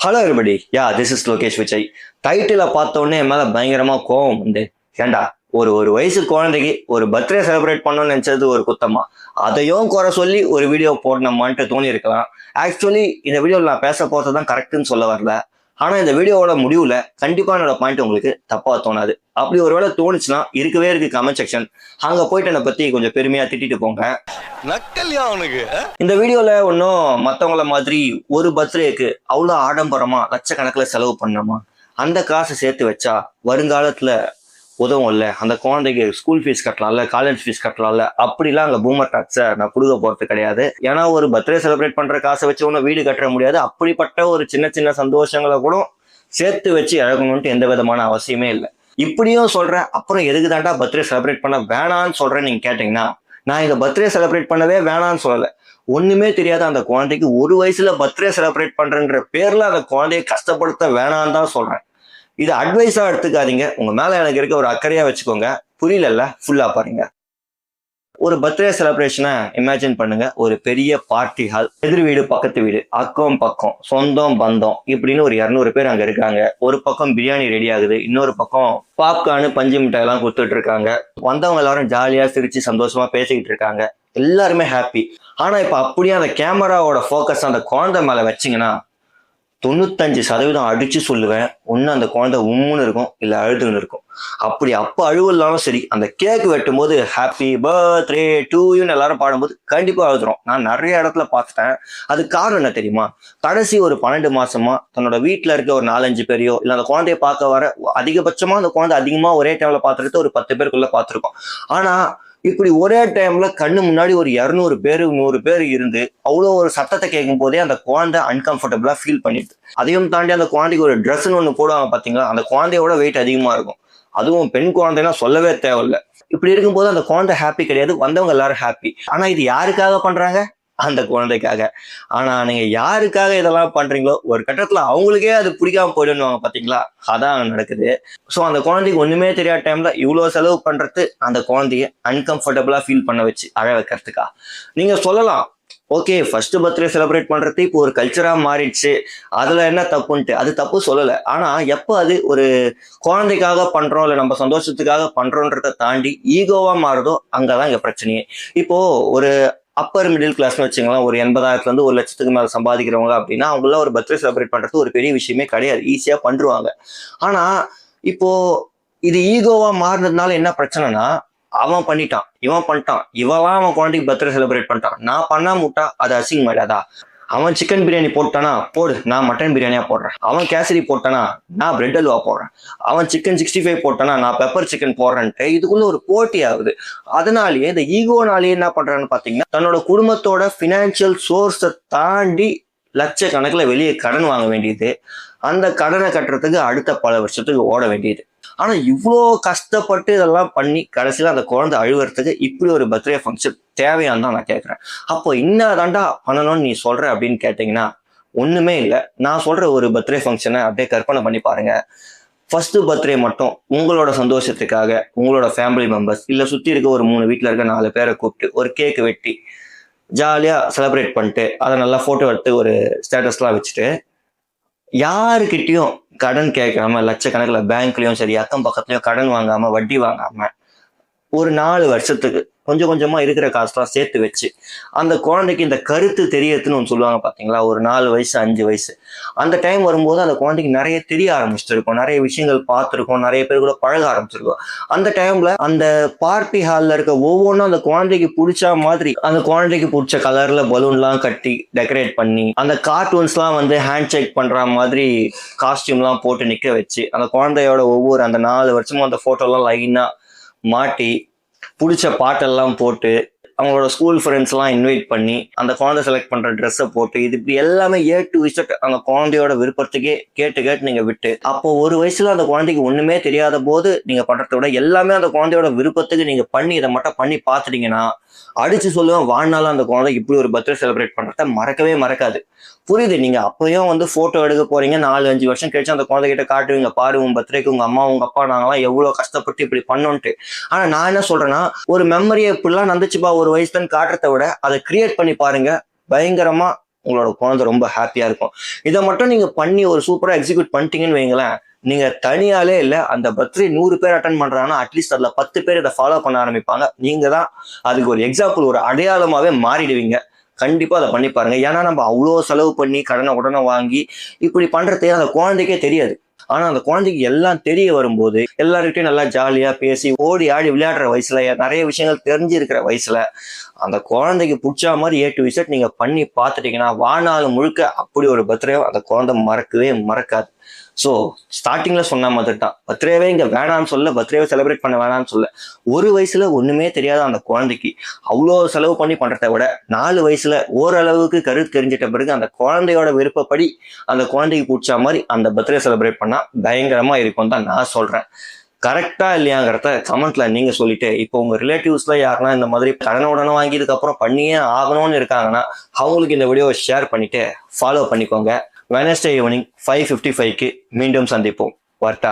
Hello everybody, this is Lokesh Vijay. டைட்டில பார்த்த உடனே என் மேல பயங்கரமா கோவம் வந்து, ஏண்டா ஒரு வயசு குழந்தைக்கு ஒரு பர்த்டே செலிப்ரேட் பண்ணணும்னு நினைச்சது ஒரு குத்தமா, அதையும் குறை சொல்லி ஒரு வீடியோ போடணுமான்ட்டு தோணி இருக்கலாம். ஆக்சுவலி இந்த வீடியோவில் நான் பேச போறதுதான் கரெக்ட்னு சொல்ல வரல. ஆனா இந்த வீடியோவோட முடிவுல கண்டிப்பா என்னோட பாயிண்ட் உங்களுக்கு தப்பா தோணாது. அப்படி ஒருவேளை தோணுச்சுன்னா இருக்கவே இருக்கு கமெண்ட் செக்ஷன், அங்க போயிட்டு என்னை பத்தி கொஞ்சம் பெருமையா திட்டிட்டு போங்க. இந்த வீடியோல ஒன்னும் மத்தவங்கள மாதிரி ஒரு பர்த்டேக்கு அவ்வளவு ஆடம்பரமா லட்சக்கணக்கில் செலவு பண்ணணுமா, அந்த காசை சேர்த்து வச்சா வருங்காலத்துல உதவும் இல்ல, அந்த குழந்தைக்கு ஸ்கூல் ஃபீஸ் கட்டலாம்ல, காலேஜ் ஃபீஸ் கட்டலாம்ல, அப்படிலாம் அங்க பூமர் டாக்ஸை நான் கொடுக்க போறது கிடையாது. ஏன்னா ஒரு பர்த்டே செலிப்ரேட் பண்ற காசை வச்சு ஒன்றும் வீடு கட்ட முடியாது. அப்படிப்பட்ட ஒரு சின்ன சின்ன சந்தோஷங்களை கூட சேர்த்து வச்சு இழக்கணும்ட்டு எந்த விதமான அவசியமே இல்லை. இப்படியும் சொல்றேன், அப்புறம் எதுக்கு தாண்டா பர்த்டே செலிப்ரேட் பண்ண வேணான்னு சொல்றேன்னு நீங்க கேட்டீங்கன்னா, நான் இந்த பர்த்டே செலிப்ரேட் பண்ணவே வேணான்னு சொல்லலை. ஒண்ணுமே தெரியாத அந்த குழந்தைக்கு ஒரு வயசுல பர்த்டே செலிப்ரேட் பண்றேன்ற பேர்ல அந்த குழந்தைய கஷ்டப்படுத்த வேணான்னு தான் சொல்றேன். இது அட்வைஸா எடுத்துக்காதீங்க, உங்க மேல எனக்கு இருக்க ஒரு அக்கறையா வச்சுக்கோங்க. புரியல, ஃபுல்லா பாருங்க. ஒரு பர்த்டே செலிப்ரேஷனை இமேஜின் பண்ணுங்க. ஒரு பெரிய பார்ட்டி ஹால், எதிர் வீடு பக்கத்து வீடு, அக்கம் பக்கம், சொந்தம் பந்தம் இப்படின்னு ஒரு 200 பேர் அங்க இருக்காங்க. ஒரு பக்கம் பிரியாணி ரெடி ஆகுது, இன்னொரு பக்கம் பாப்கார்னு பஞ்சு மிட்டாய் எல்லாம் கொடுத்துட்டு இருக்காங்க. வந்தவங்க எல்லாரும் ஜாலியா சிரிச்சு சந்தோஷமா பேசிக்கிட்டு இருக்காங்க, எல்லாருமே ஹாப்பி. ஆனா இப்ப அப்படியே அந்த கேமராவோட ஃபோக்கஸ் அந்த குழந்தை மேல வச்சிங்கன்னா 95% அடிச்சு சொல்லுவேன், ஒண்ணு அந்த குழந்தை உம்முன்னு இருக்கும், இல்ல அழுதுன்னு இருக்கும். அப்படி அப்ப அழுவலாலும் சரி, அந்த கேக் வெட்டும் போது ஹாப்பி பர்த்டே டு யூன்னு எல்லாரும் பாடும்போது கண்டிப்பா அழுதுறோம். நான் நிறைய இடத்துல பார்த்துட்டேன். அது காரணம் என்ன தெரியுமா? கடைசி ஒரு 12 மாசமா தன்னோட வீட்டுல இருக்க ஒரு 4-5 பேரையோ இல்ல அந்த குழந்தைய பார்க்க வர அதிகபட்சமா அந்த குழந்தை அதிகமா ஒரே டைம்ல பார்த்துட்டு ஒரு 10 பேருக்குள்ள பார்த்துருக்கோம். ஆனா இப்படி ஒரே டைம்ல கண்ணு முன்னாடி ஒரு 200 பேரு 100 பேர் இருந்து அவ்வளோ ஒரு சத்தத்தை கேட்கும் போதே அந்த குழந்தை அன்கம்ஃபர்டபுளா ஃபீல் பண்ணிடுது. அதையும் தாண்டி அந்த குழந்தைக்கு ஒரு ட்ரெஸ்ன்னு ஒண்ணு போடுவாங்க பாத்தீங்களா, அந்த குழந்தையோட வெயிட் அதிகமா இருக்கும். அதுவும் பெண் குழந்தைன்னா சொல்லவே தேவையில்லை. இப்படி இருக்கும்போது அந்த குழந்தை ஹாப்பி கிடையாது, வந்தவங்க எல்லாரும் ஹாப்பி. ஆனா இது யாருக்காக பண்றாங்க? அந்த குழந்தைக்காக. ஆனா நீங்க யாருக்காக இதெல்லாம் பண்றீங்களோ ஒரு கட்டத்துல அவங்களுக்கே அது பிடிக்காம போயிடுவாங்க பாத்தீங்களா, அதான் நடக்குது. ஸோ அந்த குழந்தைக்கு ஒண்ணுமே தெரியாத டைம்ல இவ்வளவு செலவு பண்றது அந்த குழந்தைய அன்கம்ஃபர்டபுளா ஃபீல் பண்ண வச்சு அழ வைக்கிறதுக்கா? நீங்க சொல்லலாம், ஓகே ஃபர்ஸ்ட் பர்த்டே செலிப்ரேட் பண்றது இப்போ ஒரு கல்ச்சரா மாறிடுச்சு, அதுல என்ன தப்புன்ட்டு. அது தப்பு சொல்லலை. ஆனா எப்போ அது ஒரு குழந்தைக்காக பண்றோம் இல்ல நம்ம சந்தோஷத்துக்காக பண்றோன்றதை தாண்டி ஈகோவா மாறுதோ அங்கதான் இங்க பிரச்சனையே. இப்போ ஒரு அப்பர் மிடில் கிளாஸ்னு வச்சுக்கலாம், ஒரு 80,000 இருந்து 1,00,000 மேல சம்பாதிக்கிறவங்க அப்படின்னா அவங்களாம் ஒரு பர்த்டே செலிப்ரேட் பண்றது ஒரு பெரிய விஷயமே கிடையாது, ஈஸியா பண்றுவாங்க. ஆனா இப்போ இது ஈகோவா மாறினதுனால என்ன பிரச்சனைனா, அவன் பண்ணிட்டான், இவன் பண்ணிட்டான், இவெல்லாம் அவன் குழந்தைக்கு பர்த்டே செலிப்ரேட் பண்ணிட்டான், நான் பண்ணாம விட்டா அது அசிங்கமாயிடாதா? அவன் சிக்கன் பிரியாணி போட்டானா போடு, நான் மட்டன் பிரியாணியா போடுறேன். அவன் கேசரி போட்டானா நான் பிரெட் அல்வா போடுறேன். அவன் சிக்கன் 65 போட்டானா நான் பெப்பர் சிக்கன் போடுறேன்ட்டு இதுக்குள்ள ஒரு போட்டி ஆகுது. அதனாலேயே இந்த ஈகோனாலேயே என்ன பண்றான்னு பாத்தீங்கன்னா, தன்னோட குடும்பத்தோட பினான்சியல் சோர்ஸை தாண்டி லட்சக்கணக்கில் வெளியே கடன் வாங்க வேண்டியது, அந்த கடனை கட்டுறதுக்கு அடுத்த பல வருஷத்துக்கு ஓட வேண்டியது. ஆனா இவ்வளோ கஷ்டப்பட்டு இதெல்லாம் பண்ணி கடைசியில அந்த குழந்தை அழுவுறதுக்கு இப்படி ஒரு பர்த்டே ஃபங்க்ஷன் தேவையான்னு தான் நான் கேட்கறேன். அப்போ என்னதாண்டா பண்ணணும்னு நீ சொல்ற அப்படின்னு கேட்டீங்கன்னா ஒண்ணுமே இல்லை. நான் சொல்ற ஒரு பர்த்டே ஃபங்க்ஷனை அப்படியே கற்பனை பண்ணி பாருங்க. ஃபர்ஸ்ட் பர்த்டே மட்டும் உங்களோட சந்தோஷத்துக்காக உங்களோட ஃபேமிலி மெம்பர்ஸ் இல்ல சுத்தி இருக்க ஒரு 3 வீட்டுல இருக்க 4 பேரை கூப்பிட்டு ஒரு கேக் வெட்டி ஜாலியா செலிப்ரேட் பண்ணிட்டு அதை நல்லா போட்டோ எடுத்து ஒரு ஸ்டேட்டஸ்லாம் வச்சுட்டு யாருக்கிட்டையும் கடன் கேட்காம லட்சக்கணக்கில் பேங்க்லயும் சரி அக்கம் பக்கத்துலயும் கடன் வாங்காம வட்டி வாங்காம ஒரு 4 வருஷத்துக்கு கொஞ்சம் கொஞ்சமா இருக்கிற காசுலாம் சேர்த்து வச்சு அந்த குழந்தைக்கு இந்த கருத்து தெரியறதுன்னு ஒன்று சொல்லுவாங்க பாத்தீங்களா, ஒரு 4 வயசு 5 வயசு அந்த டைம் வரும்போது அந்த குழந்தைக்கு நிறைய தெரிய ஆரம்பிச்சிருக்கும், நிறைய விஷயங்கள் பார்த்துருக்கோம், நிறைய பேர் கூட பழக ஆரம்பிச்சிருக்கோம். அந்த டைம்ல அந்த பார்ட்டி ஹால்ல இருக்க ஒவ்வொன்றும் அந்த குழந்தைக்கு பிடிச்ச மாதிரி அந்த குழந்தைக்கு பிடிச்ச கலர்ல பலூன்லாம் கட்டி டெக்கரேட் பண்ணி அந்த கார்ட்டூன்ஸ்லாம் வந்து ஹேண்ட் ஷேக் பண்ற மாதிரி காஸ்டியூம்லாம் போட்டு நிக்க வச்சு அந்த குழந்தையோட ஒவ்வொரு அந்த 4 வருஷமும் அந்த போட்டோலாம் லைனா மாட்டி பிடிச்ச பாட்டெல்லாம் போட்டு அவங்களோட ஸ்கூல் ஃப்ரெண்ட்ஸ் எல்லாம் இன்வைட் பண்ணி அந்த குழந்தை செலக்ட் பண்ற ட்ரெஸ்ஸை போட்டு இது இப்படி எல்லாமே ஏ டு இசட் அந்த குழந்தையோட விருப்பத்துக்கே கேட்டு நீங்க விட்டு, அப்போ ஒரு வயசுல அந்த குழந்தைக்கு ஒண்ணுமே தெரியாத போது நீங்க பண்றதை விட எல்லாமே அந்த குழந்தையோட விருப்பத்துக்கு நீங்க பண்ணி இதை மட்டும் பண்ணி பார்த்துட்டீங்கன்னா அடிச்சு சொல்லுவேன், வாழ்நாளும் அந்த குழந்தைக்கு இப்படி ஒரு பர்த்டே செலிப்ரேட் பண்றத மறக்கவே மறக்காது. புரியுது, நீங்க அப்பயும் வந்து போட்டோ எடுக்க போறீங்க, 4-5 வருஷம் கழிச்சு அந்த குழந்தைகிட்ட காட்டுவீங்க, பாரு உங்க பர்த்டேக்கு உங்க அம்மா உங்க அப்பா நாங்களாம் எவ்வளவு கஷ்டப்பட்டு இப்படி பண்ணோன்ட்டு. ஆனா நான் என்ன சொல்றேன்னா, ஒரு மெமரியை இப்படிலாம் நடந்துச்சுப்பா ஒரு வயசுலன்னு காட்டுறதை விட அதை கிரியேட் பண்ணி பாருங்க, பயங்கரமா உங்களோட குழந்தை ரொம்ப ஹாப்பியா இருக்கும். இதை மட்டும் நீங்க பண்ணி ஒரு சூப்பரா எக்ஸிக்யூட் பண்ணிட்டீங்கன்னு வைங்களேன், நீங்க தனியாலே இல்ல, அந்த பர்த்டே 100 பேர் அட்டன் பண்றாங்கன்னா அட்லீஸ்ட் அதுல 10 பேர் இதை ஃபாலோ பண்ண ஆரம்பிப்பாங்க. நீங்க தான் அதுக்கு ஒரு எக்ஸாம்பிள், ஒரு அடையாளமாவே மாறிடுவீங்க. கண்டிப்பா அதை பண்ணி பாருங்க. ஏன்னா நம்ம அவ்வளோ செலவு பண்ணி கடனை உடனே வாங்கி இப்படி பண்றதே அந்த குழந்தைக்கே தெரியாது. ஆனா அந்த குழந்தைக்கு எல்லாம் தெரிய வரும்போது எல்லார்கிட்டையும் நல்லா ஜாலியா பேசி ஓடி ஆடி விளையாடுற வயசுல, நிறைய விஷயங்கள் தெரிஞ்சு இருக்கிற வயசுல அந்த குழந்தைக்கு பிடிச்ச மாதிரி A to Z நீங்க பண்ணி பார்த்துட்டீங்கன்னா வாழ்நாள் முழுக்க அப்படி ஒரு பர்த்டே அந்த குழந்தை மறக்கவே மறக்காது. ஸோ ஸ்டார்டிங்ல சொன்ன மாதிரி தான், பர்த்டேவே இங்க வேணான்னு சொல்ல, பர்த்டேவை செலிப்ரேட் பண்ண வேணாம்னு சொல்ல. ஒரு வயசுல ஒண்ணுமே தெரியாத அந்த குழந்தைக்கு அவ்வளோ செலவு பண்ணி பண்றதை விட 4 வயசுல ஓரளவுக்கு கருத்து தெரிஞ்சிட்ட பிறகு அந்த குழந்தையோட விருப்பப்படி அந்த குழந்தைக்கு பிடிச்ச மாதிரி அந்த பர்த்டே செலிப்ரேட் பண்ணா பயங்கரமா இருக்கும் தான் நான் சொல்றேன். கரெக்டா இல்லையாங்கிறத கமெண்ட்ல நீங்க சொல்லிட்டு, இப்போ உங்க ரிலேட்டிவ்ஸ்ல யாருன்னா இந்த மாதிரி கடனை உடனே வாங்கியதுக்கு அப்புறம் பண்ணியே ஆகணும்னு இருக்காங்கன்னா அவங்களுக்கு இந்த வீடியோவை ஷேர் பண்ணிட்டு ஃபாலோ பண்ணிக்கோங்க. வெனஸ்டே ஈவினிங் 5:55க்கு மீண்டும் சந்திப்போம். வர்ட்டா.